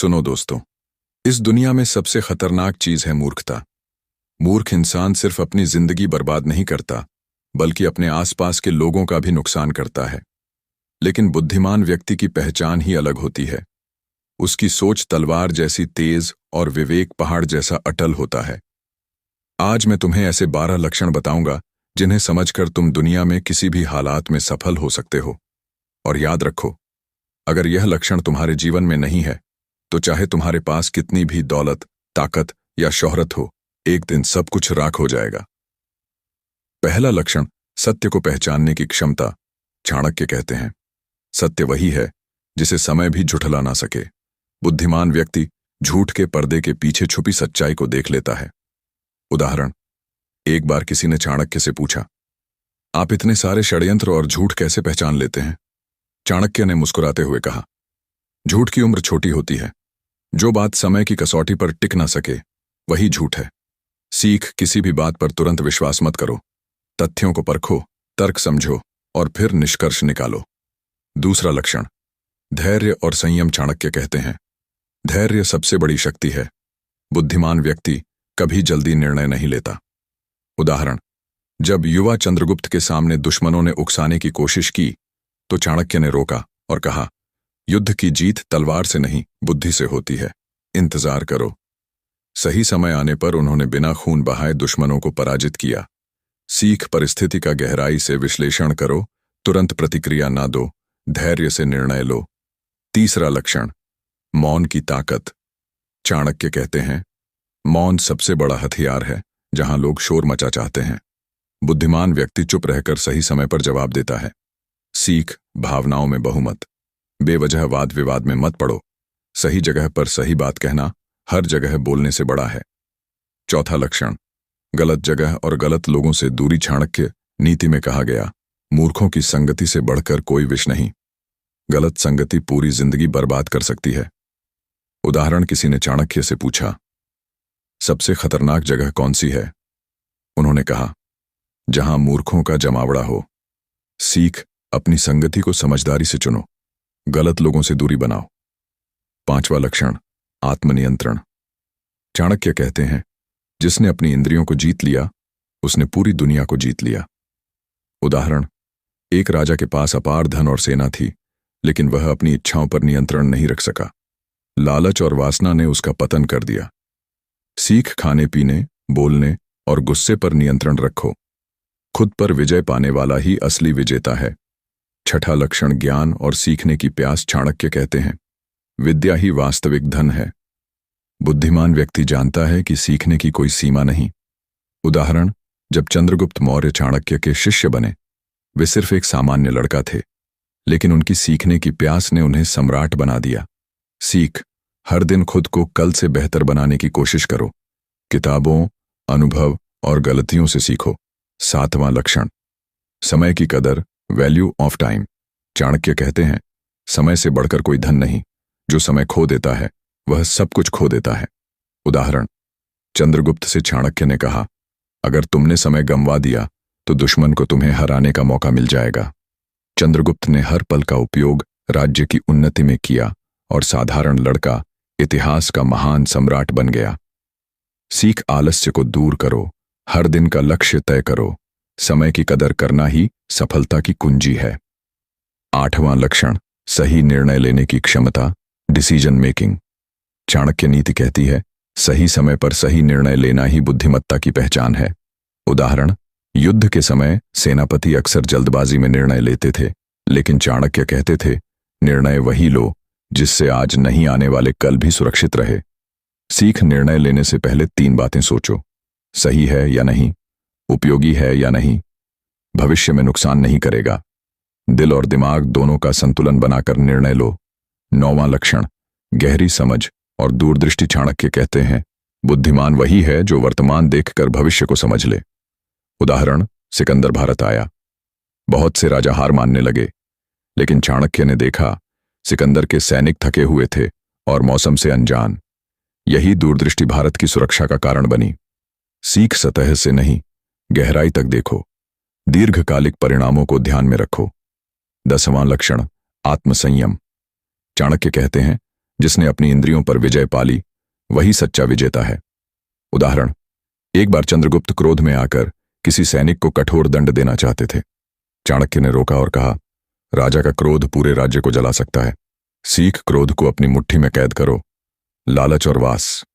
सुनो दोस्तों, इस दुनिया में सबसे खतरनाक चीज है मूर्खता। मूर्ख इंसान सिर्फ अपनी जिंदगी बर्बाद नहीं करता, बल्कि अपने आसपास के लोगों का भी नुकसान करता है। लेकिन बुद्धिमान व्यक्ति की पहचान ही अलग होती है। उसकी सोच तलवार जैसी तेज और विवेक पहाड़ जैसा अटल होता है। आज मैं तुम्हें ऐसे 12 लक्षण बताऊंगा जिन्हें समझकर तुम दुनिया में किसी भी हालात में सफल हो सकते हो। और याद रखो, अगर यह लक्षण तुम्हारे जीवन में नहीं है तो चाहे तुम्हारे पास कितनी भी दौलत, ताकत या शोहरत हो, एक दिन सब कुछ राख हो जाएगा। पहला लक्षण, सत्य को पहचानने की क्षमता। चाणक्य कहते हैं, सत्य वही है जिसे समय भी झुठला ना सके। बुद्धिमान व्यक्ति झूठ के पर्दे के पीछे छुपी सच्चाई को देख लेता है। उदाहरण, एक बार किसी ने चाणक्य से पूछा, आप इतने सारे षड्यंत्र और झूठ कैसे पहचान लेते हैं? चाणक्य ने मुस्कुराते हुए कहा, झूठ की उम्र छोटी होती है। जो बात समय की कसौटी पर टिक ना सके वही झूठ है। सीख, किसी भी बात पर तुरंत विश्वास मत करो। तथ्यों को परखो, तर्क समझो और फिर निष्कर्ष निकालो। दूसरा लक्षण, धैर्य और संयम। चाणक्य कहते हैं, धैर्य सबसे बड़ी शक्ति है। बुद्धिमान व्यक्ति कभी जल्दी निर्णय नहीं लेता। उदाहरण, जब युवा चंद्रगुप्त के सामने दुश्मनों ने उकसाने की कोशिश की तो चाणक्य ने रोका और कहा, युद्ध की जीत तलवार से नहीं, बुद्धि से होती है। इंतजार करो। सही समय आने पर उन्होंने बिना खून बहाए दुश्मनों को पराजित किया। सीख, परिस्थिति का गहराई से विश्लेषण करो, तुरंत प्रतिक्रिया ना दो, धैर्य से निर्णय लो। तीसरा लक्षण, मौन की ताकत। चाणक्य कहते हैं, मौन सबसे बड़ा हथियार है जहां लोग शोर मचा चाहते हैं। बुद्धिमान व्यक्ति चुप रहकर सही समय पर जवाब देता है। सीख, भावनाओं में बहुमत। बेवजह वाद विवाद में मत पड़ो। सही जगह पर सही बात कहना हर जगह बोलने से बड़ा है। चौथा लक्षण, गलत जगह और गलत लोगों से दूरी। चाणक्य नीति में कहा गया, मूर्खों की संगति से बढ़कर कोई विष नहीं। गलत संगति पूरी जिंदगी बर्बाद कर सकती है। उदाहरण, किसी ने चाणक्य से पूछा, सबसे खतरनाक जगह कौन सी है? उन्होंने कहा, जहां मूर्खों का जमावड़ा हो। सीख, अपनी संगति को समझदारी से चुनो, गलत लोगों से दूरी बनाओ। पांचवा लक्षण, आत्मनियंत्रण। चाणक्य कहते हैं, जिसने अपनी इंद्रियों को जीत लिया उसने पूरी दुनिया को जीत लिया। उदाहरण, एक राजा के पास अपार धन और सेना थी, लेकिन वह अपनी इच्छाओं पर नियंत्रण नहीं रख सका। लालच और वासना ने उसका पतन कर दिया। सीख, खाने पीने, बोलने और गुस्से पर नियंत्रण रखो। खुद पर विजय पाने वाला ही असली विजेता है। छठा लक्षण, ज्ञान और सीखने की प्यास। चाणक्य कहते हैं, विद्या ही वास्तविक धन है। बुद्धिमान व्यक्ति जानता है कि सीखने की कोई सीमा नहीं। उदाहरण, जब चंद्रगुप्त मौर्य चाणक्य के शिष्य बने, वे सिर्फ एक सामान्य लड़का थे, लेकिन उनकी सीखने की प्यास ने उन्हें सम्राट बना दिया। सीख, हर दिन खुद को कल से बेहतर बनाने की कोशिश करो। किताबों, अनुभव और गलतियों से सीखो। सातवां लक्षण, समय की कदर, वैल्यू ऑफ टाइम। चाणक्य कहते हैं, समय से बढ़कर कोई धन नहीं। जो समय खो देता है वह सब कुछ खो देता है। उदाहरण, चंद्रगुप्त से चाणक्य ने कहा, अगर तुमने समय गंवा दिया तो दुश्मन को तुम्हें हराने का मौका मिल जाएगा। चंद्रगुप्त ने हर पल का उपयोग राज्य की उन्नति में किया और साधारण लड़का इतिहास का महान सम्राट बन गया। सीख, आलस्य को दूर करो, हर दिन का लक्ष्य तय करो। समय की कदर करना ही सफलता की कुंजी है। आठवां लक्षण, सही निर्णय लेने की क्षमता, डिसीजन मेकिंग। चाणक्य नीति कहती है, सही समय पर सही निर्णय लेना ही बुद्धिमत्ता की पहचान है। उदाहरण, युद्ध के समय सेनापति अक्सर जल्दबाजी में निर्णय लेते थे, लेकिन चाणक्य कहते थे, निर्णय वही लो जिससे आज नहीं आने वाले कल भी सुरक्षित रहे। सीख, निर्णय लेने से पहले 3 बातें सोचो, सही है या नहीं, उपयोगी है या नहीं, भविष्य में नुकसान नहीं करेगा। दिल और दिमाग दोनों का संतुलन बनाकर निर्णय लो। 9वां लक्षण, गहरी समझ और दूरदृष्टि। चाणक्य कहते हैं, बुद्धिमान वही है जो वर्तमान देखकर भविष्य को समझ ले। उदाहरण, सिकंदर भारत आया, बहुत से राजा हार मानने लगे, लेकिन चाणक्य ने देखा सिकंदर के सैनिक थके हुए थे और मौसम से अनजान। यही दूरदृष्टि भारत की सुरक्षा का कारण बनी। सीख, सतह से नहीं, गहराई तक देखो, दीर्घकालिक परिणामों को ध्यान में रखो। 10वां लक्षण, आत्मसंयम। चाणक्य कहते हैं, जिसने अपनी इंद्रियों पर विजय पाली वही सच्चा विजेता है। उदाहरण, एक बार चंद्रगुप्त क्रोध में आकर किसी सैनिक को कठोर दंड देना चाहते थे। चाणक्य ने रोका और कहा, राजा का क्रोध पूरे राज्य को जला सकता है। सीख क्रोध को अपनी मुट्ठी में कैद करो। लालच और वास